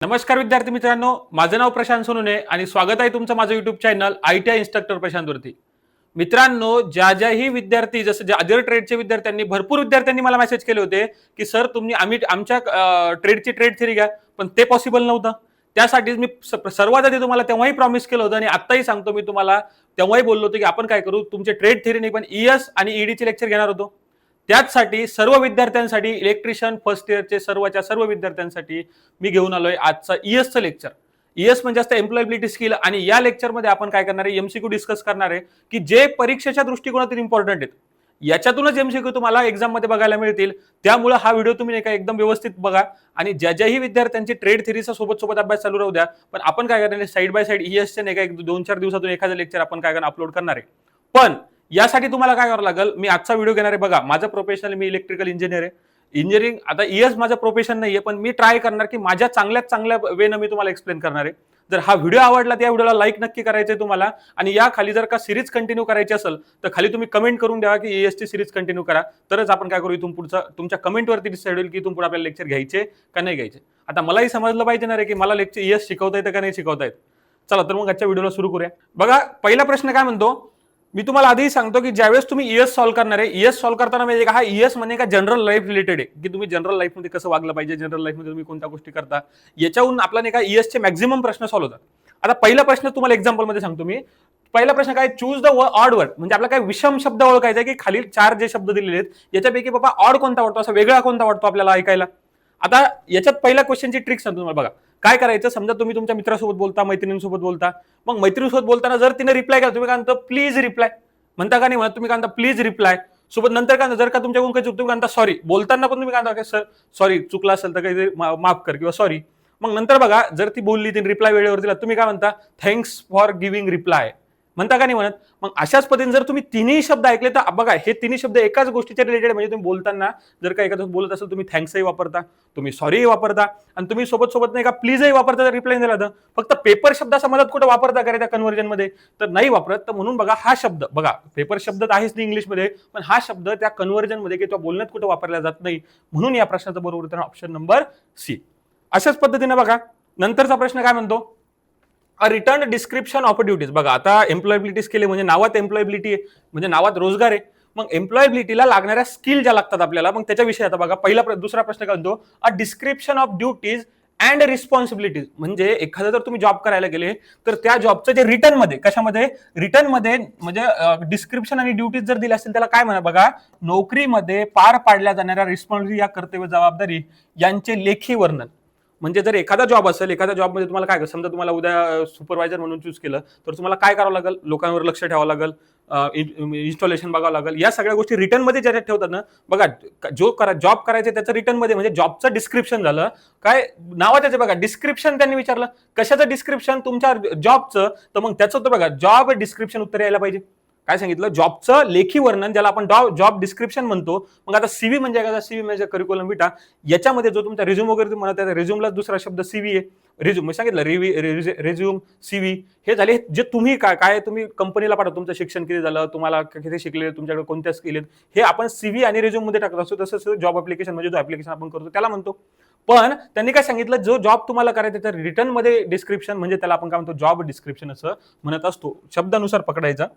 नमस्कार विद्यार्थी मित्रांनो, माझं नाव प्रशांत सोनुने आणि स्वागत आहे तुमचं माझं युट्यूब चॅनल ITI इन्स्ट्रक्टर प्रशांतवरती. मित्रांनो, ज्याही विद्यार्थी जसं ज्या अदर ट्रेडचे विद्यार्थ्यांनी भरपूर विद्यार्थ्यांनी मला मेसेज केले होते की सर तुम्ही आमच्या ट्रेडची ट्रेड थेरी घ्या, पण ते पॉसिबल नव्हतं. त्यासाठीच मी सर्वात आधी तुम्हाला तेव्हाही प्रॉमिस केलं होतं आणि आत्ताही सांगतो मी तुम्हाला, तेव्हाही बोललो होतो की आपण काय करू, तुमचे ट्रेड थेरी नाही पण ES आणि EDचे लेक्चर घेणार होतो. त्याचसाठी सर्व विद्यार्थ्यांसाठी, इलेक्ट्रिशियन फर्स्ट इयरचे सर्व विद्यार्थ्यांसाठी मी घेऊन आलोय आजचा ESचं लेक्चर. ES म्हणजे असतं एम्प्लॉयबिलिटी स्किल आणि या लेक्चरमध्ये आपण काय करणार आहे, MCQ डिस्कस करणार आहे की जे परीक्षेच्या दृष्टिकोनातून इम्पॉर्टंट आहेत. याच्यातूनच MCQ तुम्हाला एक्झाम मध्ये बघायला मिळतील. त्यामुळे हा व्हिडिओ तुम्ही नाही का एकदम व्यवस्थित बघा आणि ज्याही विद्यार्थ्यांची ट्रेड थेरीचा सोबत अभ्यास चालू राहू द्या. पण आपण काय करणार आहे, साईड बाय साईड ESचे नाही का 2-4 दिवसातून एखादं लेक्चर आपण काय करणार, अपलोड करणार आहे. पण यासाठी तुम्हाला काय करावं लागेल, मी आजचा व्हिडिओ घेणार आहे. बघा, माझं प्रोफेशनल मी इलेक्ट्रिकल इंजिनियर आहे. इंजिनिअरिंग आता ES माझं प्रोफेशन नाहीये, पण मी ट्राय करणार की माझ्या चांगल्या वेनं मी तुम्हाला एक्सप्लेन करणार आहे. जर हा व्हिडिओ आवडला तर या व्हिडिओला लाईक नक्की करायचंय तुम्हाला आणि या खाली जर का सिरीज कंटिन्यू करायची असेल तर खाली तुम्ही कमेंट करून द्या की ES ची सिरीज कंटिन्यू करा. तरच आपण काय करू, इथून पुढचं तुमच्या कमेंटवरती डिसाईड होईल की इथून पुढे आपल्याला लेक्चर घ्यायचे का नाही घ्यायचे. आता मलाही समजलं पाहिजे ना रे की मला लेक्चर ES शिकवता येतं का नाही शिकवता येत. चला तर मग आजच्या व्हिडिओला सुरू करूया. बघा, पहिला प्रश्न काय म्हणतो, मी तुम्हाला आधीही सांगतो की ज्यावेळेस तुम्ही ES सॉल्व्ह करणार आहे, ES सॉल्व्ह करताना म्हणजे का, हा ES म्हणजे का जनरल लाईफ रिलेटेड आहे की तुम्ही जनरल लाईफमध्ये कसं वागलं पाहिजे, जनरल लाईफमध्ये तुम्ही कोणत्या गोष्टी करता, याच्याहून आपला नाही का ES चे मॅक्झिमम प्रश्न सॉल्व्ह होतात. आता पहिला प्रश्न तुम्हाला एक्झाम्पल मध्ये सांगतो मी. पहिला प्रश्न काय, चूज द ऑड वर्ड, म्हणजे आपला काय विषम शब्द ओळखायचा की खाली 4 जे शब्द दिलेले आहेत याच्यापैकी बाबा ऑड कोणता वाटतो, असा वेगळा कोणता वाटतो आपल्याला ऐकायला. आता याच्यात पहिल्या क्वेश्चनची ट्रिक सांगतो तुम्हाला. बघा काय करायचं, समजा तुम्ही तुमच्या मित्रासोबत बोलता, मैत्रिणींसोबत बोलता. मग मैत्रिणीसोबत बोलताना जर तिने रिप्लाय केला, तुम्ही काय म्हणता, प्लीज रिप्लाय म्हणता का नाही म्हणत, तुम्ही काय म्हणता प्लीज रिप्लाय सोबत. नंतर काय जर का तुमच्याकडून काही चुकतो, तुम्ही म्हणता सॉरी. बोलताना पण तुम्ही काय म्हणता, सर सॉरी, चुकला असेल तर काही माफ कर किंवा सॉरी. मग नंतर बघा, जर ती बोलली, तिने रिप्लाय वेळेवर दिला, तुम्ही काय म्हणता, थँक्स फॉर गिव्हिंग रिप्लाय म्हणता का नाही म्हणत. मग अशाच पद्धतीने जर तुम्ही तिन्ही शब्द ऐकले तर बघा, हे तिन्ही शब्द एकाच गोष्टीच्या रिलेटेड. म्हणजे तुम्ही बोलताना जर का एखादं बोलत असेल, तुम्ही थँक्सही वापरता, तुम्ही सॉरीही वापरता आणि तुम्ही सोबत नाही का प्लीजही वापरता जर रिप्लाय दिला तर. फक्त पेपर शब्दाचा मदत कुठे वापरता का रे त्या कन्व्हर्जन मध्ये, तर नाही वापरत. तर म्हणून बघा, हा शब्द बघा, पेपर शब्द आहेच नाही इंग्लिशमध्ये, पण हा शब्द त्या कन्व्हर्जन मध्ये किंवा बोलण्यात कुठे वापरला जात नाही. म्हणून या प्रश्नाचं बरोबर उत्तर ऑप्शन नंबर C. अशाच पद्धतीने बघा, नंतरचा प्रश्न काय म्हणतो, अ रिटर्न डिस्क्रिप्शन ऑफ ड्युटीज. बघा, आता एम्प्लॉयबिलिटी स्किल आहे म्हणजे नावात एम्प्लॉयबिलिटी आहे, म्हणजे नावात रोजगार आहे. मग एम्प्लॉयबिलिटीला लागणाऱ्या स्किल ज्या लागतात आपल्याला, मग त्याच्याविषयी आता बघा, दुसरा प्रश्न काय म्हणतो, a description of duties and responsibilities. म्हणजे एखादा जर तुम्ही जॉब करायला गेले तर त्या जॉबचं जे रिटर्न मध्ये, कशामध्ये, रिटर्न मध्ये म्हणजे डिस्क्रिप्शन आणि ड्युटीज जर दिले असतील त्याला काय म्हणा, बघा, नोकरीमध्ये पार पाडल्या जाणाऱ्या रिस्पॉन्सिबिलिटी या कर्तव्य जबाबदारी यांचे लेखी वर्णन. म्हणजे जर एखादा जॉब असेल, एखाद्या जॉबमध्ये तुम्हाला काय, समजा तुम्हाला उद्या सुपरवायझर म्हणून चूज केलं तर तुम्हाला काय करावं लागेल, लोकांवर लक्ष ठेवावं लागेल, इन्स्टॉलेशन बघावं लागेल. या सगळ्या गोष्टी रिटर्न मध्ये ज्याच्यात ठेवतात ना, बघा, जॉब करायचे त्याचं रिटर्न मध्ये म्हणजे जॉबचं डिस्क्रिप्शन झालं. काय नावाचं बघा, डिस्क्रिप्शन त्यांनी विचारलं, कशाचं डिस्क्रिप्शन, तुमच्या जॉबचं. तर मग त्याचं तर बघा, जॉब डिस्क्रिप्शन उत्तर यायला पाहिजे. काय सांगितलं, जॉबचं लेखी वर्णन, ज्याला आपण जॉब डिस्क्रिप्शन म्हणतो. मग आता CV म्हणजे काय, CV म्हणजे करिक्युलम विटा. याच्यामध्ये जो तुमचा रिझ्यूम वगैरे तुम्ही म्हणता, रिझ्यूमला दुसरा शब्द CV आहे. रिझ्यूम सांगितलं, रिझ्यूम, CV हे झाले जे तुम्ही काय तुम्ही कंपनीला पाठवता, तुमचं शिक्षण किती झालं, तुम्हाला किती शिकले, तुमच्याकडे कोणत्या स्किल आहेत, हे आपण CV आणि रिझ्यूम मध्ये टाकत असतो. तसंच जॉब ऍप्लिकेशन म्हणजे जो ऍप्लिकेशन आपण करतो त्याला म्हणतो. पण त्यांनी काय सांगितलं, जो जॉब तुम्हाला करायचा त्याचं रिटर्न मध्ये डिस्क्रिप्शन म्हणजे त्याला आपण काय म्हणतो, जॉब डिस्क्रिप्शन असं म्हणत असतो. शब्दानुसार पकडायचा.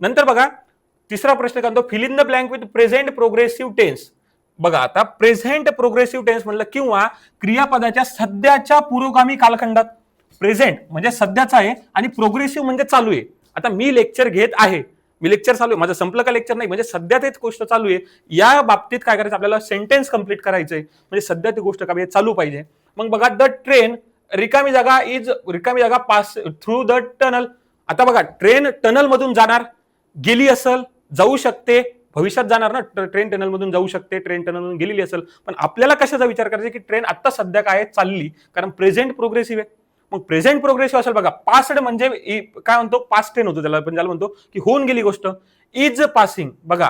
नंतर बघा, तिसरा प्रश्न काय म्हणतो, fill in the blank with present progressive tense. बघा, आता प्रेझेंट प्रोग्रेसिव्ह टेन्स म्हणलं किंवा क्रियापदाच्या सध्याच्या पुरोगामी कालखंडात. प्रेझेंट म्हणजे सध्याचा आहे आणि प्रोग्रेसिव्ह म्हणजे चालू आहे. आता मी लेक्चर घेत आहे, मी लेक्चर चालू आहे, माझं संपलं का लेक्चर नाही, म्हणजे सध्या तेच गोष्ट चालू आहे. या बाबतीत काय करायचं, आपल्याला सेंटेन्स कंप्लीट करायचंय, म्हणजे सध्या ती गोष्ट काय चालू पाहिजे. मग बघा, द ट्रेन, रिकामी जागा पास थ्रू द टनल. आता बघा, ट्रेन टनल मधून जाणार, गेली असेल, जाऊ शकते, भविष्यात जाणार ना, ट्रेन टनल मधून जाऊ शकते, ट्रेन टनल मधून गेलेली असेल. पण आपल्याला कशाचा विचार करायचा की ट्रेन आता सध्या काय चालली, कारण प्रेझेंट प्रोग्रेसिव्ह आहे. मग प्रेझेंट प्रोग्रेसिव्ह असेल, बघा, पास्ट म्हणजे काय म्हणतो, पास्ट टेन होतो त्याला, पण ज्याला म्हणतो की होऊन गेली गोष्ट. इज पासिंग, बघा,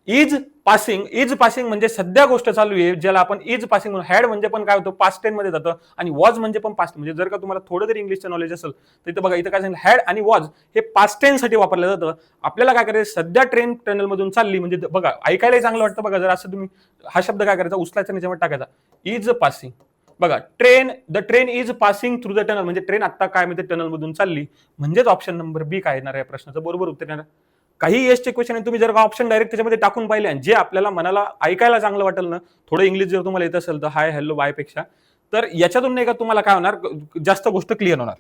इज पासिंग म्हणजे सध्या गोष्ट चालू आहे, ज्याला आपण इज पासिंग म्हणून. हॅड म्हणजे पण काय होतं, पास्ट टेन मध्ये जातं आणि वॉज म्हणजे पण पास्ट. म्हणजे जर का तुम्हाला थोडं जरी इंग्लिशचं नॉलेज असेल तर इथं बघा, इथं काय सांगितलं, हॅड आणि वॉज हे पास्ट टेन साठी वापरलं जातं. आपल्याला काय करायचं, सध्या ट्रेन टनल मधून चालली म्हणजे बघा, ऐकायलाही चांगलं वाटतं. बघा, जर असं तुम्ही हा शब्द काय करायचा, उचलायचा, त्याच्यामध्ये टाकायचा, इज पासिंग. बघा the train is passing through the tunnel, म्हणजे ट्रेन आता काय म्हणजे टनल मधून चालली, म्हणजेच ऑप्शन नंबर बी काय येणार या प्रश्नाचं बरोबर उत्तर येणार. काही येसचे क्वेश्चन आहे, तुम्ही जर का ऑप्शन डायरेक्ट त्याच्यामध्ये टाकून पाहिले आणि जे आपल्याला मनाला ऐकायला चांगलं वाटेल ना, थोडं इंग्लिश जर तुम्हाला येत असेल तर हाय हॅलो बाय पेक्षा, तर याच्यातून नाही का तुम्हाला काय होणार, जास्त गोष्ट क्लिअर होणार.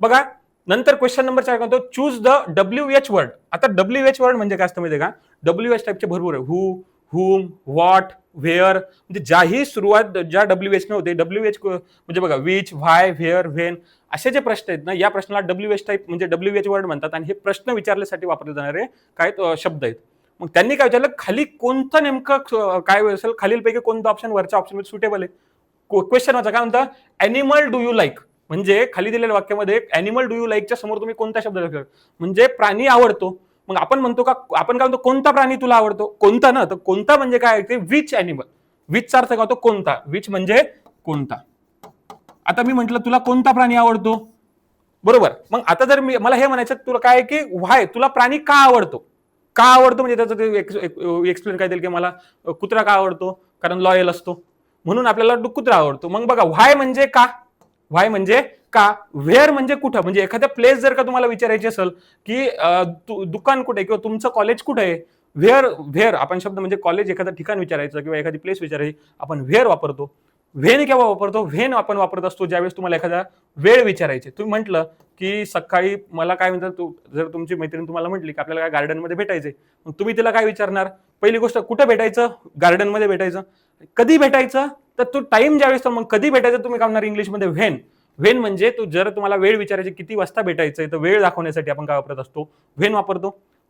बघा नंतर क्वेश्चन नंबर 4 म्हणतो चूज द WH वर्ड. आता WH वर्ड म्हणजे काय असतं माहिती का, WH टाईपचे भरपूर आहे, हु, हुम, व्हॉट, व्हेअर, म्हणजे ज्याही सुरुवात ज्या WH न होते, WH म्हणजे बघा विच, व्हाय, व्हेअर, व्हेन, असे जे प्रश्न आहेत ना, या प्रश्नाला WH टाईप म्हणजे WH वर्ड म्हणतात आणि हे प्रश्न विचारण्यासाठी वापरले जाणारे काय शब्द आहेत. मग त्यांनी काय विचारलं, खाली कोणतं नेमकं काय असेल, खालीलपैकी कोणतं ऑप्शन वरच्या ऑप्शन सुटेबल आहे. क्वेश्चन वाचा काय म्हणतं, अॅनिमल डू यू लाईक, म्हणजे खाली दिलेल्या वाक्यामध्ये अॅनिमल डू यू लाईकच्या समोर तुम्ही कोणता शब्द टाकता, म्हणजे प्राणी आवडतो. मग आपण म्हणतो का, आपण काय म्हणतो कोणता प्राणी तुला आवडतो, कोणता ना, तर कोणता म्हणजे काय ते विच अॅनिमल, विचचा अर्थ काय होतो कोणता, विच म्हणजे कोणता. आता मी म्हंटल तुला कोणता प्राणी आवडतो, बरोबर. मग आता जर मला हे म्हणायचं तुला काय की व्हाय, तुला प्राणी का आवडतो, का आवडतो म्हणजे त्याचं एक्सप्लेन काय देईल की मला कुत्रा का आवडतो, कारण लॉयल असतो म्हणून आपल्याला कुत्रा आवडतो. मग बघा व्हाय म्हणजे का, व्हाय म्हणजे का, व्हेअर म्हणजे कुठं, म्हणजे एखाद्या प्लेस जर का तुम्हाला विचारायची असेल की दुकान कुठे किंवा तुमचं कॉलेज कुठे आहे, व्हेअर आपण शब्द म्हणजे कॉलेज एखादं ठिकाण विचारायचं किंवा एखादी प्लेस विचारायची, आपण व्हेअर वापरतो. व्हेन केव्हा वापरतो, व्हेन आपण वापरत असतो ज्यावेळेस तुम्हाला एखादा वेळ विचारायचे. तुम्ही म्हटलं की सकाळी मला काय म्हणतात, जर तुमची मैत्रीण तुम्हाला म्हटली की आपल्याला काय गार्डन मध्ये भेटायचंय, मग तुम्ही तिला काय विचारणार, पहिली गोष्ट कुठं भेटायचं, गार्डन मध्ये भेटायचं. कधी भेटायचं, तर तो टाइम ज्यावेळेस, तर मग कधी भेटायचं तुम्ही काय म्हणणार इंग्लिशमध्ये व्हेन. व्हेन म्हणजे जर तुम्हाला वेळ विचारायची किती वाजता भेटायचंय, तर वेळ दाखवण्यासाठी आपण काय वापरत असतो, व्हेन वापरतो.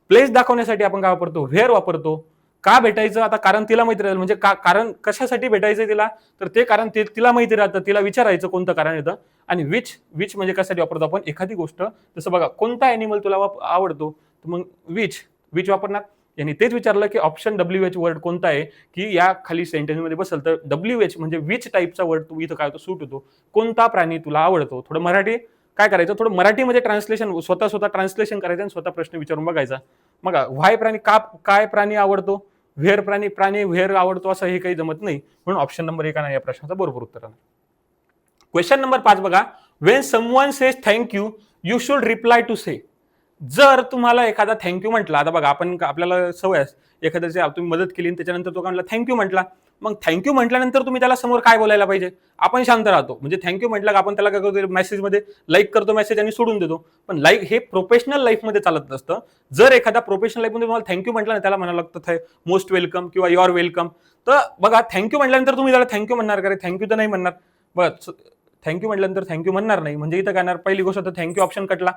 प्लेस दाखवण्यासाठी आपण काय वापरतो, व्हेअर वापरतो. का भेटायचं, आता कारण तिला माहिती राहील, म्हणजे कारण कशासाठी भेटायचंय तिला, तर ते कारण तिला माहिती राहतं, तिला विचारायचं कोणतं कारण येतं. आणि विच म्हणजे कशासाठी वापरतो आपण, एखादी गोष्ट, जसं बघा कोणता अॅनिमल तुला आवडतो, तर मग विच वापरणार. यांनी तेच विचारलं की ऑप्शन WH वर्ड कोणता आहे की या खाली सेंटेन्स मध्ये बसेल, तर WH म्हणजे विच टाईपचा वर्ड तू इथं काय होतो सूट होतो, कोणता प्राणी तुला आवडतो. थोडं मराठी काय करायचं, थोडं मराठीमध्ये ट्रान्सलेशन स्वतः ट्रान्सलेशन करायचं आणि स्वतः प्रश्न विचारून बघायचा. मग व्हाय प्राणी काय प्राणी आवडतो, व्हेअर प्राणी व्हेअर आवडतो, असं हे काही जमत नाही, म्हणून ऑप्शन नंबर 1 या प्रश्नाचं बरोबर उत्तर आहे. क्वेश्चन नंबर 5 बघा, when someone says thank you you should reply to say. जर तुम्हाला एखादा थँक्यू म्हटला, आता बघा आपण आपल्याला सवय आहे, एखाद्याची तुम्ही मदत केली आणि त्याच्यानंतर तो काय म्हटला थँक्यू म्हटला, मग थँक्यू म्हटल्यानंतर तुम्ही त्याला समोर काय बोलायला पाहिजे, आपण शांत राहतो. म्हणजे थँक्यू म्हटलं का आपण त्याला काय करतो, मेसेजमध्ये लाईक करतो मेसेज आणि सोडून देतो. पण लाईक हे प्रोफेशनल लाईफमध्ये चालत नसतं. जर एखादा प्रोफेशनल लाईफमध्ये तुम्हाला थँक्यू म्हटलं ना, त्याला म्हणावं लागतं मोस्ट वेलकम किंवा युअर वेलकम. तर बघा थँक्यू म्हटल्यानंतर तुम्ही त्याला थँक्यू म्हणणार का, थँक्यू तर नाही म्हणणार. बघा थँक्यू म्हटल्यानंतर थँक्यू म्हणणार नाही, म्हणजे इथं काय येणार, पहिली गोष्ट तर थँक्यू ऑप्शन कटला.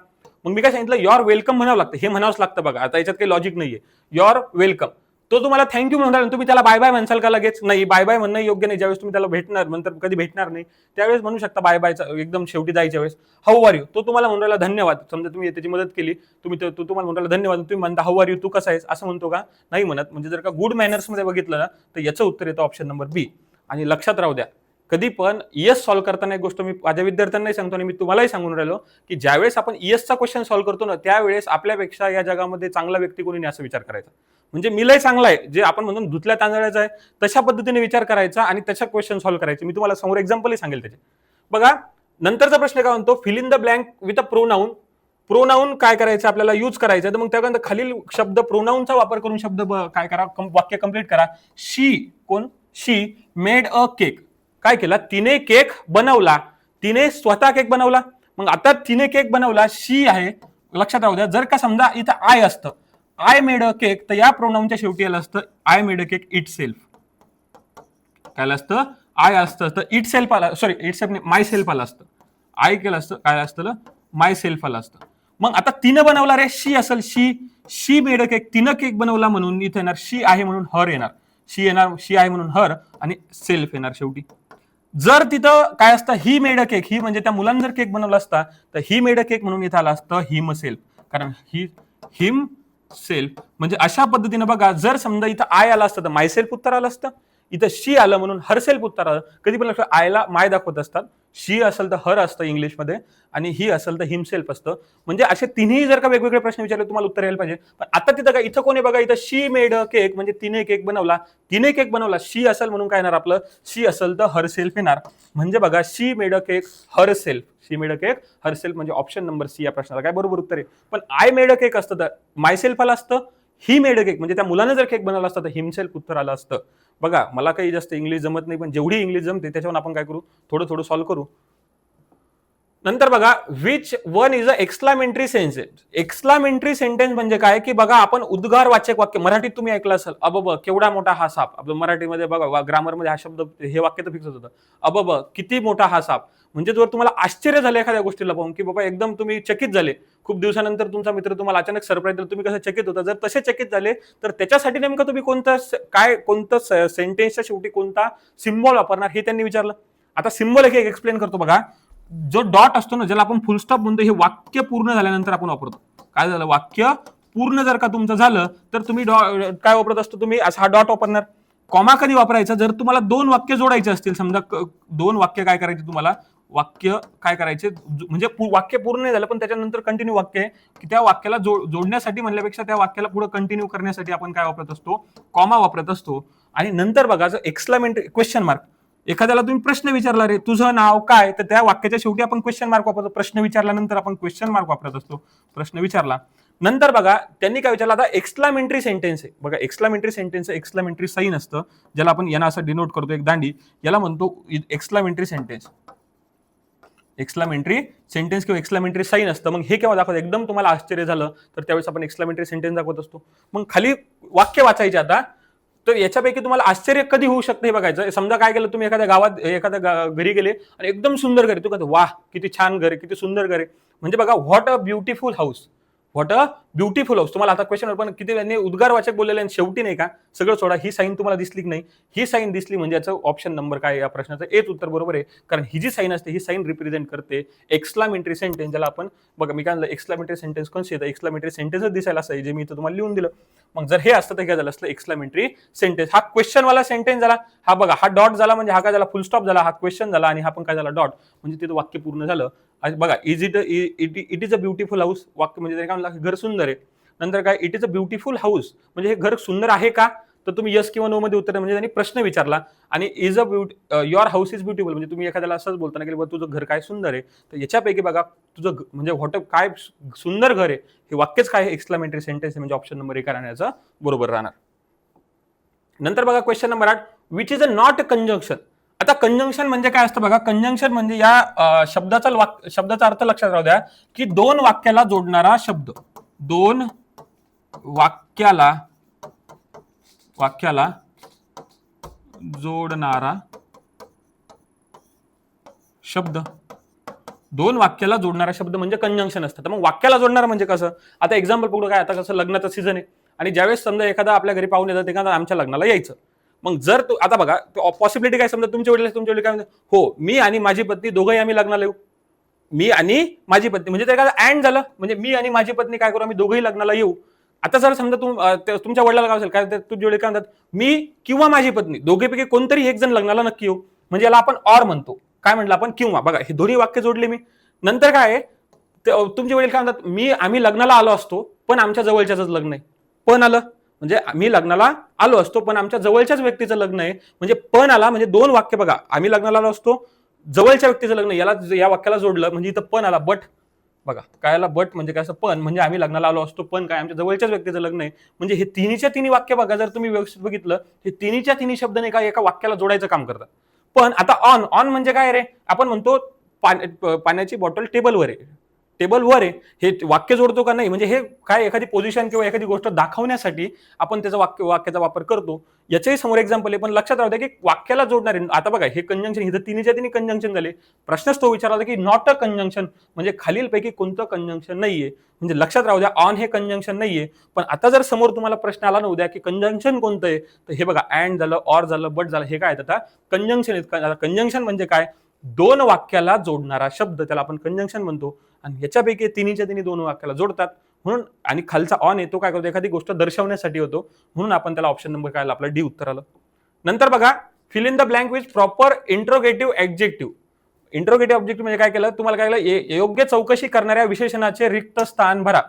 मग मी काय सांगितलं, युअर वेलकम म्हणावं लागतं, हे म्हणावंच लागतं. बघा आता याच्यात काही लॉजिक नाहीये. युअर वेलकम, तो तुम्हाला थँक्यू म्हणणार, तुम्ही त्याला बाय बाय म्हणसाल का लगेच, नाही, बाय बाय म्हणणं योग्य नाही. ज्यावेळेस तुम्ही त्याला भेटणार, नंतर कधी भेटणार नाही त्यावेळेस म्हणू शकता बाय बायचा, एकदम शेवटी जायच्या वेळेस हाऊ आर यू, तो तुम्हाला म्हणून राहिला धन्यवाद, समजा तुम्ही त्याची मदत केली, तुम्ही तो तुम्हाला म्हणून राहिला धन्यवाद, तुम्ही म्हणता हाऊ आर यू, तू कसा आहेस, असं म्हणतो का, नाही म्हणत. म्हणजे जर का गुड मॅनर्स मध्ये बघितलं ना, तर याचं उत्तर येतं ऑप्शन नंबर बी. आणि लक्षात राहू द्या, कधी पण ईएस सॉल्व्ह करताना एक गोष्ट मी माझ्या विद्यार्थ्यांनाही सांगतो आणि मी तुम्हालाही सांगून राहिलो की ज्यावेळेस आपण ईएसचा क्वेश्चन सॉल्व्ह करतो ना, त्यावेळेस आपल्यापेक्षा या जगामध्ये चांगला व्यक्ती कोणी नाही असं विचार करायचा. म्हणजे मी लय चांगला आहे, जे आपण म्हणतो धुतल्या तांदळाचा आहे, तशा पद्धतीने विचार करायचा आणि त्याच्या क्वेश्चन सॉल्व्ह करायचे. मी तुम्हाला समोर एक्झाम्पलही सांगेल त्याचे. बघा नंतरचा प्रश्न काय म्हणतो, fill in the blank with a pronoun. Pronoun काय करायचं आपल्याला, यूज करायचं. तर मग त्यानंतर खालील शब्द प्रोनाऊनचा वापर करून शब्द काय करा, वाक्य कंप्लीट करा. शी मेड अ केक. काय केला, तिने केक बनवला, तिने स्वतः केक बनवला. मग आता तिने केक बनवला, शी आहे, लक्षात राहू द्या. जर का समजा इथं आय असतं, आय मेड अ केक, तर या प्रोनाऊनच्या शेवटी आलं असतं I made a cake it self. काय असतं, आय असतं, तर इट सेल्फ आला, सॉरी इट सेल्फ नाही, माय सेल्फ आलं असतं. आय केलं असतं, काय असतं, माय सेल्फ आलं असतं. मग आता तिनं बनवला रे, शी असेल, शी मेड अ केक, तिनं केक बनवला म्हणून इथे येणार शी आहे म्हणून हर येणार, शी येणार, शी आहे म्हणून हर आणि सेल्फ येणार शेवटी. जर तिथं काय असतं, ही मेड अ केक, ही म्हणजे त्या मुलांनी जर केक बनवला असता, तर ही मेड अ केक म्हणून इथं आलं असतं हिम सेल्फ, कारण हिम सेल्फ. म्हणजे अशा पद्धतीने बघा, जर समजा इथं आय आला असतं तर माय सेल्फ उत्तर आलं असतं, इथं शी आलं म्हणून हरसेल्फ उत्तर आलं. कधी पण लक्षात आयला माय दाखवत असतात, शी असेल तर हर असतं इंग्लिशमध्ये आणि ही असेल तर हिमसेल्फ असतं. म्हणजे असे तिन्ही जर का वेगवेगळे प्रश्न विचारले तुम्हाला उत्तर यायला पाहिजे. पण आता तिथं काय इथं कोणी बघा, इथं शी मेड अ केक म्हणजे तिने केक बनवला, तिने केक बनवला, शी असेल म्हणून काय येणार आपलं, शी असेल तर हरसेल्फ येणार. म्हणजे बघा she made a cake herself, she made a cake herself म्हणजे ऑप्शन नंबर सी या प्रश्नाला काय बरोबर उत्तर आहे. पण आय मेड अ केक असतं तर मायसेल्फ आलं असतं, ही मेड अ केक म्हणजे त्या मुलानं जर केक बनवला असता तर हिमसेल्फ उत्तर आलं असतं. बघा मला काही जास्त इंग्लिश जमत नाही, पण जेवढी इंग्लिश जमते त्याच्यावर आपण काय करू, थोडं थोडं सॉल्व्ह करू. नंतर बघा which one is a exclamatory sentence. Exclamatory sentence म्हणजे काय, की बघा आपण उद्गारवाचक वाक्य मराठीत तुम्ही ऐकलं असेल, अबब केवढा मोठा हा साप. आपलं मराठीमध्ये बघा ग्रामरमध्ये हा शब्द हे वाक्य तर फिक्स होतं, अबब किती मोठा हा साप. म्हणजे जर तुम्हाला आश्चर्य झालं एखाद्या गोष्टीला पाहून, की बाबा एकदम तुम्ही चकित झाले, खूप दिवसानंतर तुमचा मित्र तुम्हाला अचानक सरप्राईज दिला, तुम्ही कसं चकित होता, जर तसे चकित झाले तर त्याच्यासाठी नेमकं तुम्ही कोणतं सेंटेन्सच्या शेवटी कोणता सिम्बॉल वापरणार हे त्यांनी विचारलं. आता सिम्बॉल एक एक्सप्लेन करतो बघा. जो डॉट असतो ना, ज्याला आपण फुल स्टॉप म्हणतो, हे वाक्य पूर्ण झाल्यानंतर आपण वापरतो. काय झालं, वाक्य पूर्ण जर का तुमचं झालं तर तुम्ही काय वापरत असतो, तुम्ही असा हा डॉट वापरणार. कॉमा कधी वापरायचा, जर तुम्हाला दोन वाक्य जोडायचे असतील, समजा दोन वाक्य काय करायचे तुम्हाला, वाक्य काय करायचे म्हणजे वाक्य पूर्ण नाही झालं पण त्याच्यानंतर कंटिन्यू वाक्य आहे, की त्या वाक्याला जोडण्यासाठी म्हणल्यापेक्षा त्या वाक्याला पुढे कंटिन्यू करण्यासाठी आपण काय वापरत असतो, कॉमा वापरत असतो. आणि नंतर बघा जर एक्सक्लामेंटरी क्वेश्चन मार्क, एखाद्याला तुम्ही प्रश्न विचारला, रे तुझं नाव काय, तर त्या वाक्याच्या शेवटी आपण क्वेश्चन मार्क वापरतो. प्रश्न विचारल्यानंतर आपण क्वेश्चन मार्क वापरत असतो. प्रश्न विचारला नंतर बघा त्यांनी काय विचारलं, आता एक्सक्लामेंटरी सेंटेन्स आहे बघा. एक्सक्लामेंटरी सेंटेन्स एक्सक्लामेंटरी साइन असतं, ज्याला आपण यांना असं डिनोट करतो एक दांडी, याला म्हणतो एक्सक्लामेंटरी सेंटेन्स. एक्सक्लामेंटरी सेंटेन्स किंवा एक्सक्लामेंटरी साइन असतं. मग हे केव्हा दाखवतं, एकदम तुम्हाला आश्चर्य झालं तर त्यावेळेस आपण एक्सक्लामेंटरी सेंटेन्स दाखवत असतो. मग खाली वाक्य वाचायचे आता, तर याच्यापैकी तुम्हाला आश्चर्य कधी होऊ शकतं हे बघायचं. समजा काय केलं तुम्ही, एखाद्या गावात एखाद्या घरी गेले आणि एकदम सुंदर घर आहे, तू कहतो वाह किती छान घर आहे, किती सुंदर घर आहे. म्हणजे बघा what a beautiful house, what a beautiful house. तुम्हाला आता क्वेश्चन पण किती उद्गारवाचक बोललेले आणि शेवटी नाही का सगळं सोडा, ही साईन तुम्हाला दिसली की नाही, ही साईन दिसली म्हणजे याचं ऑप्शन नंबर काय या प्रश्नाचं एच उत्तर बरोबर आहे. कारण ही जी साईन असते ही साईन रिप्रेझेंट करते एक्सक्लामेंटरी सेंटेन्स, ज्याला आपण बघा मी काय म्हणलं एक्सक्लामेंटरी सेंटेन्स कोणती येतं, एक्सक्लामेंटरी सेंटेन्सच दिसायला असं जे मी इथं तुम्हाला लिहून दिलं. मग जर हे असतं तर काय झालं असतं एक्सक्लामेंटरी सेंटेन्स. हा क्वेश्चन वाला सेंटेन्स झाला, हा बघा हा डॉट झाला म्हणजे हा काय झाला फुल स्टॉप झाला, हा क्वेश्चन झाला आणि हा पण काय झाला डॉट, म्हणजे तिथं वाक्य पूर्ण झालं. बघा it is a beautiful house, वाक्य म्हणजे काय म्हणलं घर सुंदर आहे. नंतर काय it is a beautiful house म्हणजे हे घर सुंदर आहे का, तर तुम्ही यस किंवा नो मध्ये उत्तर म्हणजे त्यांनी प्रश्न विचारला. आणि is a your house is beautiful म्हणजे तुम्ही एखाद्याला असंच बोलताना की तुझं घर काय सुंदर आहे. तर याच्यापैकी बघा तुझं म्हणजे व्हॉट काय सुंदर घर आहे हे वाक्यच काय एक्सक्लामेटरी सेंटेन्स म्हणजे ऑप्शन नंबर 1 राहण्याचं बरोबर राहणार. नंतर बघा question number 8, which is a not conjunction. आता कंजंक्शन म्हणजे काय असतं बघा, कंजंक्शन म्हणजे या शब्दाचा अर्थ लक्षात राहू द्या, की दोन वाक्याला जोडणारा शब्द, दोन वाक्याला जोडणारा शब्द, दोन वाक्याला जोडणारा शब्द म्हणजे कंजंक्शन असतं. तर मग वाक्याला जोडणारा म्हणजे कसं, आता एक्झाम्पल बघू काय, आता कसं लग्नाचा सीझन आहे आणि ज्यावेळेस समजा एखादा आपल्या घरी पाहुणे येतात, एखादा आमच्या लग्नाला यायचं. मग जर तू आता बघा पॉसिबिलिटी काय, समजा तुमच्या वडील काय म्हणतात, हो मी आणि माझी पत्नी दोघंही आम्ही लग्नाला येऊ, मी आणि माझी पत्नी म्हणजे ते एखादं अँड झालं, म्हणजे मी आणि माझी पत्नी काय करू, आम्ही दोघंही लग्नाला येऊ. आता जर समजा तुमच्या वडिलाला काय असेल, काय तुझे वडील काय म्हणतात, मी किंवा माझी पत्नी दोघेपैकी कोणतरी एक जण लग्नाला नक्की येऊ, म्हणजे याला आपण ऑर म्हणतो. काय म्हटलं आपण, किंवा. बघा हे दोन्ही वाक्य जोडले मी. नंतर काय आहे, तुमचे वडील काय म्हणतात, आम्ही लग्नाला आलो असतो पण आमच्या जवळच्याच लग्न आहे. पण आलं म्हणजे आम्ही लग्नाला आलो असतो पण आमच्या जवळच्याच व्यक्तीचं लग्न आहे, म्हणजे पण आला म्हणजे दोन वाक्य बघा, आम्ही लग्नाला आलो असतो जवळच्या व्यक्तीचं लग्न, याला या वाक्याला जोडलं म्हणजे इथं पण आला. बट बघा काय आला, बट म्हणजे काय असं, पण म्हणजे आम्ही लग्नाला आलो असतो पण काय आमच्या जवळच्याच व्यक्तीचं लग्न आहे. म्हणजे हे तिन्हीच्या तिन्ही वाक्य बघा, जर तुम्ही व्यवस्थित बघितलं हे तिन्हीच्या तिन्ही शब्द नाही का एका वाक्याला जोडायचं काम करतात. पण आता ऑन ऑन म्हणजे काय रे, आपण म्हणतो पाण्याची बॉटल टेबलवर आहे, टेबलवर आहे, हे वाक्य जोडतो का नाही, म्हणजे हे काय एखादी पोझिशन किंवा एखादी गोष्ट दाखवण्यासाठी आपण त्याचा वाक्याचा वापर करतो. याच्याही समोर एक्झाम्पल आहे, पण लक्षात राहू द्या की वाक्याला जोडणारे. आता बघा हे कंजंक्शन, इथं तिन्हीच्या तिन्ही कंजंक्शन झाले. प्रश्नच तो विचारला की नॉट अ कंजंक्शन म्हणजे खालीलपैकी कोणतं कंजंक्शन नाहीये. म्हणजे लक्षात राहू द्या ऑन हे कंजंक्शन नाहीये. पण आता जर समोर तुम्हाला प्रश्न आला ना उद्या की कंजंक्शन कोणतं आहे, तर हे बघा अँड झालं, ऑर झालं, बट झालं, हे काय आता कंजंक्शन आहेत. कंजंक्शन म्हणजे काय, दोन वाक्याला जोडणारा शब्द, त्याला आपण कंजंक्शन म्हणतो. आणि याच्यापैकी तिन्हीच्या तिन्ही दोन वाक्याला जोडतात म्हणून, आणि खालचा ऑन येतो काय करतो, एखादी गोष्ट दर्शवण्यासाठी होतो, म्हणून आपण त्याला ऑप्शन नंबर काय आला आपला डी उत्तर आलं. नंतर बघा, fill in the blank with proper interrogative adjective. Interrogative objective म्हणजे काय केलं तुम्हाला, काय केलं, योग्य चौकशी करणाऱ्या विशेषणाचे रिक्त स्थान भरा.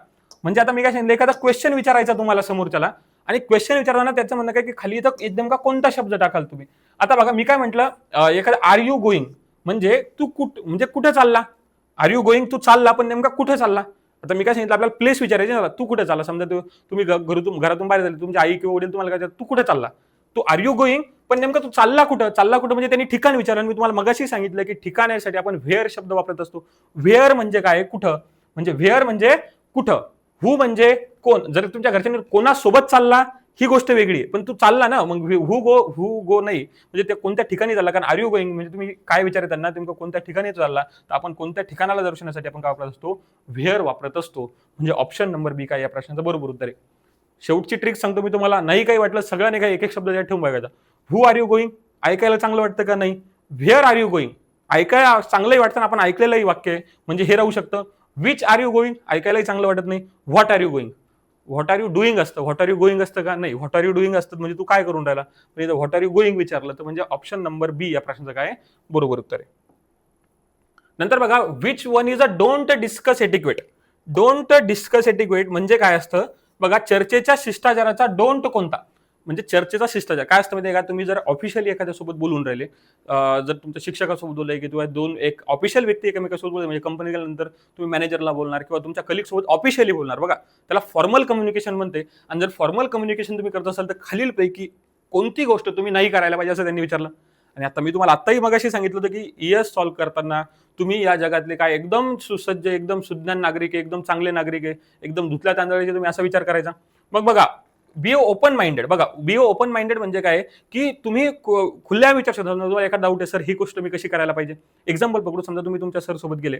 म्हणजे आता मी काय सांगितलं, एखादा क्वेश्चन विचारायचा तुम्हाला समोरच्याला, आणि क्वेश्चन विचारताना त्याचं म्हणणं काय की खाली इथं एकदम का कोणता शब्द टाकाल तुम्ही. आता बघा मी काय म्हटलं, एखादा आर यू गोईंग म्हणजे तू म्हणजे कुठे चालला. आर यू गोईंग, तू चालला, पण नेमका कुठे चालला. आता मी काय सांगितलं, आपल्याला प्लेस विचारायचे ना, तू कुठे चालला. समजा तुम्ही घरातून बाहेर झाले, तुमची आई किंवा वडील तुम्हाला काय तू कुठे चालला, तू आर यू गोईंग, पण नेमका तू चालला कुठं. चालला कुठं म्हणजे त्यांनी ठिकाण विचारलं. मी तुम्हाला मगाशी सांगितलं की ठिकाणासाठी आपण व्हेअर शब्द वापरत असतो. व्हेअर म्हणजे काय, कुठं, म्हणजे व्हेअर म्हणजे कुठं. हु म्हणजे कोण. जर तुमच्या घरच्यांनी कोणासोबत चालला ही गोष्ट वेगळी, पण तू चालला ना, मग हु गो नाही, म्हणजे ते कोणत्या ठिकाणी चालला. कारण आर यू गोईंग म्हणजे तुम्ही काय विचारत त्यांना, नेमकं कोणत्या ठिकाणी चालला, तर आपण कोणत्या ठिकाणाला दर्शवण्यासाठी आपण काय वापरत असतो, व्हेअर वापरत असतो. म्हणजे ऑप्शन नंबर बी काय या प्रश्नाचं बरोबर उत्तर आहे. शेवटची ट्रिक सांगतो मी तुम्हाला, नाही काही वाटलं सगळ्यांनी काही एक एक शब्द त्यात ठेवून बघायचा. हु आर यू गोईंग ऐकायला चांगलं वाटतं का, नाही. व्हेअर आर यू गोईंग ऐकायला चांगलंही वाटतं, आपण ऐकलेलंही वाक्य आहे, म्हणजे हे राहू शकतं. विच आर यू गोईंग ऐकायलाही चांगलं वाटत नाही. What are you going, what are you doing असतं, व्हॉट आर यू गोईंग असतं का, नाही. व्हॉट आर यू डुईंग असतं म्हणजे तू काय करून राहिला. म्हणजे व्हॉट आर यू गोईंग विचारलं तर म्हणजे ऑप्शन नंबर बी या प्रश्नाचं काय बरोबर उत्तर आहे. नंतर बघा, which one is a don't discuss etiquette. Don't discuss etiquette म्हणजे काय असतं बघा, चर्चेच्या शिष्टाचाराचा डोंट कोणता. म्हणजे चर्चेचा शिष्टाचार काय असतं माहिती का, तुम्ही जर ऑफिशियली एखाद्यासोबत बोलून राहिले, जर तुमच्या शिक्षकासोबत बोलले किंवा एक ऑफिशियल व्यक्ती एकमेकांसोबत बोलले, म्हणजे कंपनी गेल्यानंतर तुम्ही मॅनेजरला बोलणार किंवा तुमच्या कलिग सोबत ऑफिशियली बोलणार, बघा त्याला फॉर्मल कम्युनिकेशन म्हणते. आणि जर फॉर्मल कम्युनिकेशन तुम्ही करत असाल तर खालीलपैकी कोणती गोष्ट तुम्ही नाही करायला पाहिजे असं त्यांनी विचारलं. आणि आता मी तुम्हाला आत्ताही मगाशी सांगितलं होतं की ईएस सॉल्व्ह करताना तुम्ही या जगातले काय एकदम सुसज्ज, एकदम सुज्ञान नागरिक आहे, एकदम चांगले नागरिक आहे, एकदम धुतल्या तांदळाचे, तुम्ही असा विचार करायचा. मग बघा, बी ओपन माइंडेड. बघा बी ओपन माइंडेड म्हणजे काय की तुम्ही खुल्या विचार शकता. तुम्हाला एखादा डाऊट आहे, सर ही गोष्ट मी कशी करायला पाहिजे. एक्झाम्पल पकडू, समजा तुम्ही तुमच्या सर सोबत गेले,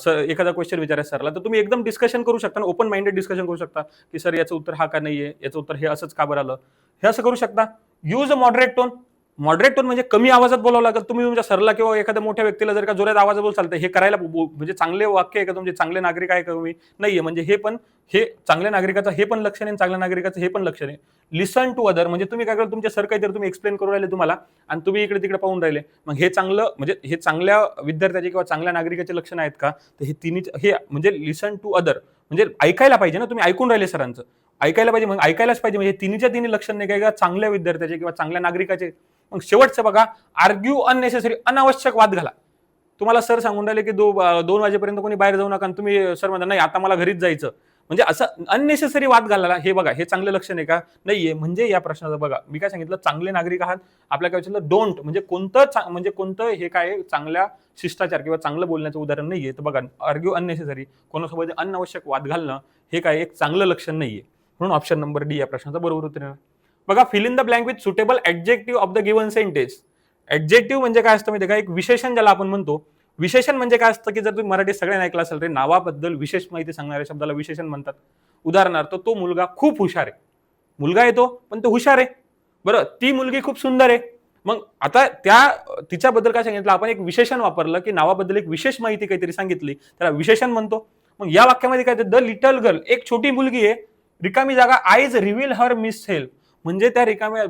सर एखादा क्वेश्चन विचारायचा सरला, तर तुम्ही एकदम डिस्कशन करू शकता, ओपन माइंडेड डिस्कशन करू शकता की सर याचं उत्तर हा का नाहीये, याचं उत्तर हे असंच का बरं आलं, हे असं करू शकता. Use a moderate tone. Moderate tone म्हणजे कमी आवाजात बोलावं लागेल. तुम्ही तुमच्या सरला किंवा एखाद्या मोठ्या व्यक्तीला जर का जोरात आवाजात बोलचाल तर हे करायला म्हणजे चांगले वाक्य आहे का, तुमचे चांगले नागरिक आहे का तुम्ही, नाहीये. म्हणजे हे चांगल्या नागरिकाचं हे पण लक्षण आहे, चांगल्या नागरिकाचं हे पण लक्षण आहे. लिसन टू अदर म्हणजे तुम्ही काय करा, तुमच्या सर काहीतरी तुम्ही एक्सप्लेन करू राहिले तुम्हाला, आणि तुम्ही इकडे तिकडे पाहून राहिले, मग हे चांगलं म्हणजे हे चांगल्या विद्यार्थ्याचे किंवा चांगल्या नागरिकाचे लक्षण आहेत का, तर हे तिन्ही हे म्हणजे लिसन टू अदर म्हणजे ऐकायला पाहिजे ना, तुम्ही ऐकून राहिले सरांचं, ऐकायला पाहिजे, मग ऐकायलाच पाहिजे. म्हणजे तिन्हीच्या तिन्ही लक्षण नाही काय का चांगल्या विद्यार्थ्याचे किंवा चांगल्या नागरिकाचे. मग शेवटचं बघा, आर्ग्यू अननेसेसरी, अनावश्यक वाद घाला. तुम्हाला सर सांगून राहिले की 2 वाजेपर्यंत कोणी बाहेर जाऊ नका, आणि तुम्ही सर म्हणता नाही आता मला घरीच जायचं, म्हणजे असं अननेसेसरी वाद घालायला, हे बघा हे चांगलं लक्षण आहे का, नाहीये. म्हणजे या प्रश्नाचं बघा मी काय सांगितलं, चांगले नागरिक आहात, आपल्या काय विचारलं डोंट म्हणजे कोणतं हे काय चांगल्या शिष्टाचार किंवा चांगलं बोलण्याचं उदाहरण नाहीये. तर बघा, आर्ग्यू अननेसेसरी, कोणासोबत अनावश्यक वाद घालणं, हे काय एक चांगलं लक्षण नाहीये. म्हणून ऑप्शन नंबर डी या प्रश्नाचं बरोबर उत्तर आहे. बघा, fill in the blank with suitable adjective of the given sentence. Adjective म्हणजे काय असतं माहिती का, एक विशेषण ज्याला आपण म्हणतो. विशेषण म्हणजे काय असतं की जर तुम्ही मराठी सगळ्यांनी ऐकलं असेल तर नावाबद्दल विशेष माहिती सांगणाऱ्या शब्दाला विशेषण म्हणतात. उदाहरणार्थ, तो मुलगा खूप हुशार आहे. मुलगा आहे तो, पण तो हुशार आहे. बरं, ती मुलगी खूप सुंदर आहे. मग आता तिच्याबद्दल काय सांगितलं आपण, एक विशेषण वापरलं की नावाबद्दल एक विशेष माहिती काहीतरी सांगितली, त्याला विशेषण म्हणतो. मग या वाक्यामध्ये काय, द लिटल गर्ल, एक छोटी मुलगी आहे, रिकामी जागा, eyes reveal her miss help, म्हणजे त्या रिकाम्या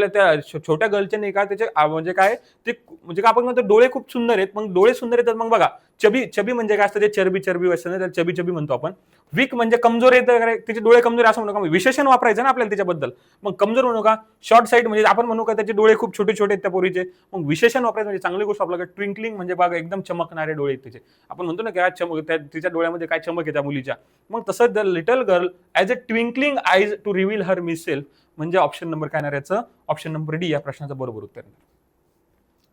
त्या छोट्या गर्लचे नाही का त्याचे म्हणजे काय ते, म्हणजे का आपण म्हणतो डोळे खूप सुंदर आहेत. मग डोळे सुंदर आहेत, मग बघा चबी म्हणजे काय असतं, ते चरबी असतं ना, त्याला चबी म्हणतो आपण. वीक म्हणजे कमजोर आहे, तिचे डोळे कमजोर असं म्हणू का, विशेषण वापरायचं ना आपल्याला त्याच्याबद्दल. मग कमजोर म्हणू का, शॉर्ट साईड म्हणजे आपण म्हणू का त्याचे डोळे खूप छोटे आहेत त्या पोरीचे. मग विशेषण वापरायचं म्हणजे चांगली गोष्ट आपल्याला. ट्विंकलिंग म्हणजे बघा एकदम चमकणारे डोळे आहेत तिचे, आपण म्हणतो ना की तिच्या डोळ्यामध्ये काय चमक आहे त्या मुलीच्या. मग तसं the little girl as a twinkling eyes to reveal her miss self, म्हणजे ऑप्शन नंबर काय याचं, ऑप्शन नंबर डी या प्रश्नाचं बरोबर उत्तर.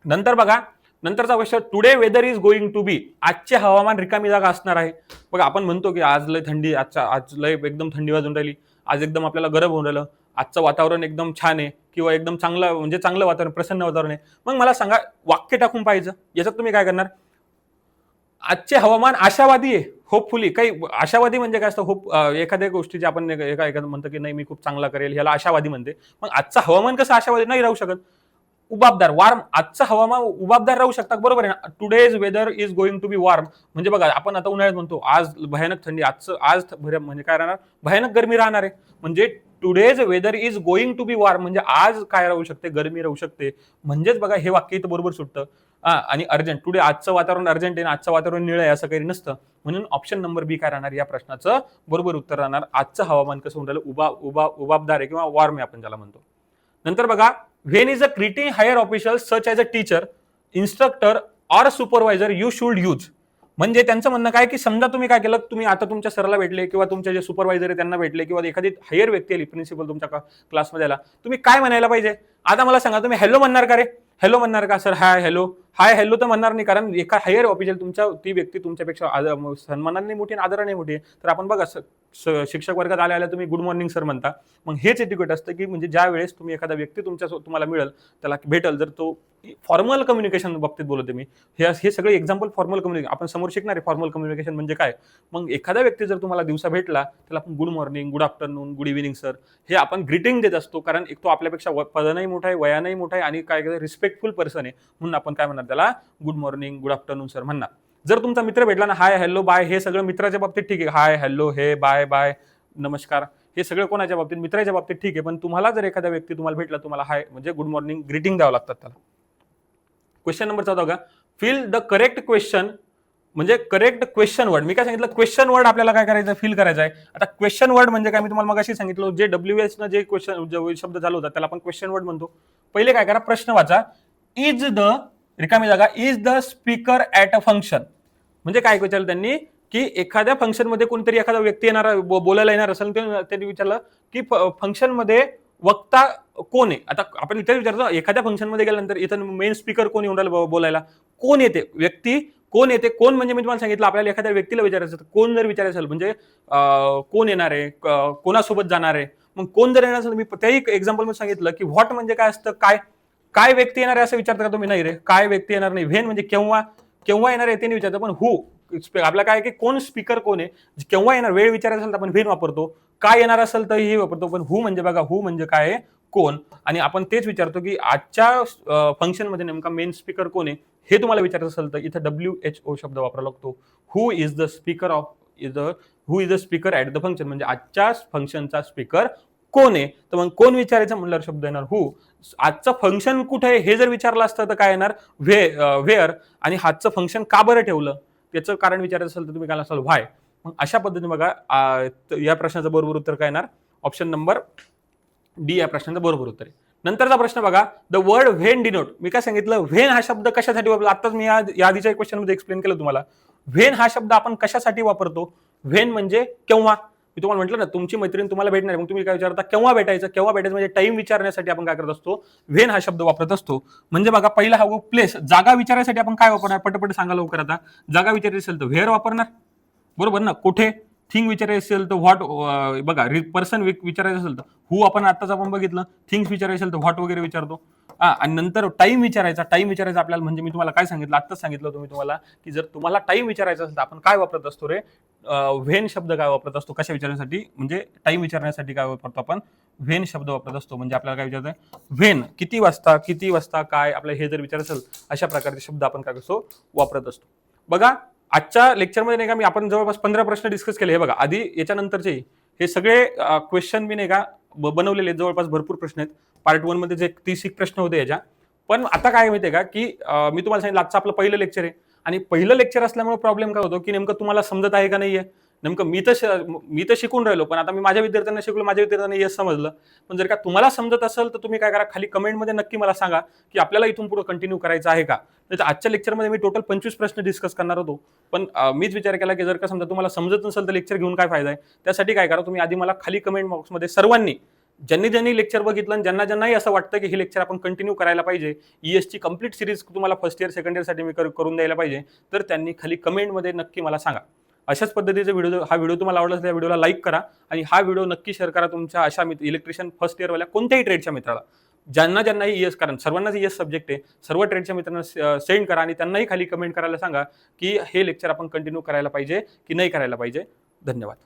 नंतर बघा, नंतरचा question, today weather is going to be, आजचे हवामान रिकामी जागा असणार आहे. बघा आपण म्हणतो की आज लय थंडी, आज लय एकदम थंडी वाजून राहिली, आज एकदम आपल्याला गरम होऊन राहिलं, आजचं वातावरण एकदम छान आहे किंवा एकदम चांगलं म्हणजे चांगलं वातावरण, प्रसन्न वातावरण आहे. मग मला सांगा, वाक्य टाकून पाहिजे, याच्यात तुम्ही काय करणार, आजचे हवामान आशावादी आहे, होपफुली. काही आशावादी म्हणजे काय असतं, होप एखाद्या गोष्टीचे आपण एखादं म्हणतो की नाही मी खूप चांगला करेल, ह्याला आशावादी म्हणते. मग आजचं हवामान कसं आशावादी नाही राहू शकत, उबाबदार, वार्म, आजचं हवामान उबाबदार राहू शकतात, बरोबर आहे ना. Today's weather is going to be warm म्हणजे बघा आपण आता उन्हाळ्यात म्हणतो आज भयानक थंडी, आज म्हणजे काय राहणार, भयानक गरमी राहणार आहे. म्हणजे today's weather is going to be warm, म्हणजे आज काय राहू शकते, गरमी राहू शकते. म्हणजेच बघा हे वाक्य इथं बरोबर सुटतं. आणि अर्जंट, टुडे आजचं वातावरण अर्जंट आहे, आजचं वातावरण निळं आहे असं काही नसतं. म्हणून ऑप्शन नंबर बी काय राहणार या प्रश्नाचं बरोबर उत्तर राहणार. आजचं हवामान कसं होऊन राहिलं, उबाबदार आहे किंवा वॉर्म आहे आपण ज्याला म्हणतो. नंतर बघा, when is a greeting higher official such as a teacher, instructor or supervisor you should use. म्हणजे त्यांचं म्हणणं काय की समजा तुम्ही काय केलं, तुम्ही आता तुमच्या सरला भेटले किंवा तुमचे जे सुपरवायझर आहे त्यांना भेटले किंवा एखादी हायर व्यक्ती आली, प्रिन्सिपल तुमच्या क्लासमध्ये आला, तुम्ही काय म्हणायला पाहिजे. आता मला सांगा, तुम्ही हॅलो म्हणणार का रे, हॅलो म्हणणार का सर, हाय हॅलो तर म्हणणार नाही, कारण एका हायर ऑफिशियल ती व्यक्ती तुमच्यापेक्षा सन्मानाने मोठी आणि आदराने मोठी आहे. तर आपण बघा शिक्षक वर्गात आल्या तुम्ही गुड मॉर्निंग सर म्हणता. मग हेच एटिक्वेट असतं की म्हणजे ज्या वेळेस तुम्ही एखादा व्यक्ती तुम्हाला मिळेल, त्याला भेटल, जर तो फॉर्मल कम्युनिकेशन बाबतीत बोलतो मी, हे सगळे एक्झाम्पल फॉर्मल कम्युनिकेशन आपण समोर शिकणार आहे. फॉर्मल कम्युनिकेशन म्हणजे काय. मग एखादा व्यक्ती जर तुम्हाला दिवसा भेटला, त्याला आपण good morning, good afternoon, good evening sir हे आपण ग्रीटिंग देत असतो. कारण एक तो आपल्यापेक्षा पदानही मोठा आहे, वयानही मोठा आहे आणि काय रिस्पेक्टफुल पर्सन आहे, म्हणून आपण काय म्हणणार त्याला good morning, good afternoon sir म्हणणार. जर तुमचा मित्र भेटला ना, हाय हॅलो बाय हे सगळं मित्राच्या बाबतीत ठीक आहे, हाय हॅलो हे बाय बाय नमस्कार हे सगळं कोणाच्या बाबतीत, मित्राच्या बाबतीत ठीक आहे. पण तुम्हाला जर एखादा व्यक्ती तुम्हाला भेटला, तुम्हाला हाय म्हणजे गुड मॉर्निंग ग्रीटिंग द्यावं लागतात त्याला. क्वेश्चन नंबर 14 बघा, फिल द करेक्ट क्वेश्चन, म्हणजे करेक्ट क्वेश्चन वर्ड. मी काय सांगितलं, क्वेश्चन वर्ड आपल्याला काय करायचं, फिल करायचं आहे. आता क्वेश्चन वर्ड म्हणजे काय, मी तुम्हाला मगाशी सांगितलं, जे WH न जे क्वेश्चन शब्द झाला होता त्याला आपण क्वेश्चन वर्ड म्हणतो. पहिले काय करा, प्रश्न वाचा. इज द रिकामी जागा, is the speaker at a function. म्हणजे काय विचारलं त्यांनी की एखाद्या फंक्शन मध्ये कोणतरी एखादा व्यक्ती येणार, बोलायला येणार असेल, त्यांनी विचारलं की फंक्शन मध्ये वक्ता कोण आहे. आता आपण इथे विचारतो, एखाद्या फंक्शन मध्ये गेल्यानंतर इथं मेन स्पीकर कोण येऊन राहिलं बोलायला, कोण येते, व्यक्ती कोण येते. कोण म्हणजे मी तुम्हाला सांगितलं, आपल्याला एखाद्या व्यक्तीला विचारायचं, कोण जर विचारायचं असेल म्हणजे कोण येणार आहे, कोणासोबत जाणार आहे. मग कोण जर येणार असेल, मी त्याही एक्झाम्पल मध्ये सांगितलं की व्हॉट म्हणजे काय असतं, काय व्यक्ती येणार आहे असं विचारता का तुम्ही, नाही रे काय व्यक्ती येणार नाही. व्हेन म्हणजे केव्हा येणार आहे ते नाही विचारतो. पण हू आपला काय की कोण स्पीकर कोण आहे, केव्हा येणार वेळ विचारायचा असेल तर आपण व्हेन वापरतो, काय येणार असेल तर हे वापरतो. पण हू म्हणजे बघा, हू म्हणजे काय कोण, आणि आपण तेच विचारतो की आजच्या फंक्शन मध्ये नेमका मेन स्पीकर कोण आहे हे तुम्हाला विचारायचं असेल तर इथं WHO शब्द वापरावा लागतो. Who is the speaker at the function, म्हणजे आजच्या फंक्शनचा स्पीकर कोण आहे. तर मग कोण विचारायचं म्हणल्यावर शब्द येणार हू. आजचं फंक्शन कुठे आहे हे जर विचारलं असतं तर काय येणार व्हेअर. आणि आजचं फंक्शन का बरं ठेवलं त्याचं कारण विचारायचं असेल तर तुम्ही काय असाल व्हाय. मग अशा पद्धतीने बघा या प्रश्नाचं बरोबर उत्तर काय येणार, ऑप्शन नंबर डी या प्रश्नाचं बरोबर उत्तर आहे. नंतरचा प्रश्न बघा, द वर्ड व्हेन डिनोट. मी काय सांगितलं, व्हेन हा शब्द कशासाठी वापरला, आताच मी या आधीच्या क्वेश्चन मध्ये एक्सप्लेन केलं तुम्हाला. व्हेन हा शब्द आपण कशासाठी वापरतो, व्हेन म्हणजे केव्हा. मी तुम्हाला म्हटलं ना, तुमची मैत्रीण तुम्हाला भेटणार, मग तुम्ही काय विचारता केव्हा भेटायचं म्हणजे टाइम विचारण्यासाठी आपण काय करत असतो, व्हेन हा शब्द वापरत असतो. म्हणजे बघा पहिला हा प्लेस, जागा विचारायसाठी आपण काय वापरणार, पटपट सांगा लवकर. आता जागा विचारायची असेल तर व्हेअर वापरणार, बरोबर ना. कुठे थिंग विचारायचं असेल तर व्हॉट, बघा पर्सन विचारायचं असेल तर हू आपण आताच आपण बघितलं. थिंग्स विचारायचं असेल तर व्हॉट वगैरे विचारतो. आणि नंतर टाइम विचारायचा आपल्याला, म्हणजे मी तुम्हाला काय सांगितलं, आत्ताच सांगितलं तुम्ही तुम्हाला की जर तुम्हाला टाइम विचारायचा असेल तर आपण काय वापरत असतो रे, व्हेन शब्द काय वापरत असतो कशा विचारण्यासाठी, म्हणजे टाइम विचारण्यासाठी काय वापरतो आपण, व्हेन शब्द वापरत असतो. म्हणजे आपल्याला काय विचारायचं, व्हेन किती वाजता काय, आपल्याला हे जर विचारायचं असेल अशा प्रकारचे शब्द आपण काय करतो वापरत असतो. बघा आजच्या लेक्चरमध्ये नाही का मी आपण जवळपास 15 प्रश्न डिस्कस केले. हे बघा आधी याच्यानंतरचे हे सगळे क्वेश्चन मी नाही का बनवलेले, जवळपास भरपूर प्रश्न आहेत. पार्ट 1 मध्ये जे 30 प्रश्न होते याच्या. पण आता काय माहितीये का की मी तुम्हाला सांगितलं आजचं आपलं पहिलं लेक्चर आहे, आणि पहिलं लेक्चर असल्यामुळे प्रॉब्लेम काय होतो की नेमकं तुम्हाला समजत आहे का नाहीये. नेमकं मी तर शिकून राहिलो, पण आता मी माझ्या विद्यार्थ्यांना शिकलो, माझ्या विद्यार्थ्यांना येस समजलं. पण जर का तुम्हाला समजत असेल तर तुम्ही काय करा, खाली कमेंटमध्ये नक्की मला सांगा की आपल्याला इथून पुढे कंटिन्यू करायचं आहे का. तर आजच्या लेक्चरमध्ये मी टोटल 25 प्रश्न डिस्कस करणार होतो, पण मीच विचार केला की जर का समजा तुम्हाला समजत नसेल तर लेक्चर घेऊन काय फायदा आहे. त्यासाठी काय करा, तुम्ही आधी मला खाली कमेंट बॉक्समध्ये सर्वांनी ज्यांनी लेक्चर बघितलं आणि ज्यांनाही असं वाटतं की हे लेक्चर आपण कंटिन्यू करायला पाहिजे, ईएसची कंप्लीट सिरीज तुम्हाला फर्स्ट इयर सेकंड इयरसाठी मी करून द्यायला पाहिजे, तर त्यांनी खाली कमेंटमध्ये नक्की मला सांगा. अशाच पद्धतीचे हा व्हिडिओ तुम्हाला आवडला तर त्या व्हिडिओला लाईक करा, आणि हा व्हिडिओ नक्की शेअर करा तुमच्या अशा इलेक्ट्रिशियन फर्स्ट इयरवाल्या कोणत्याही ट्रेडच्या मित्राला, ज्यांनाही ईएस, कारण सर्वांनाच ईएस सब्जेक्ट आहे, सर्व ट्रेडच्या मित्रांना सेंड करा आणि त्यांनाही खाली कमेंट करायला सांगा की हे लेक्चर आपण कंटिन्यू करायला पाहिजे की नाही करायला पाहिजे. धन्यवाद.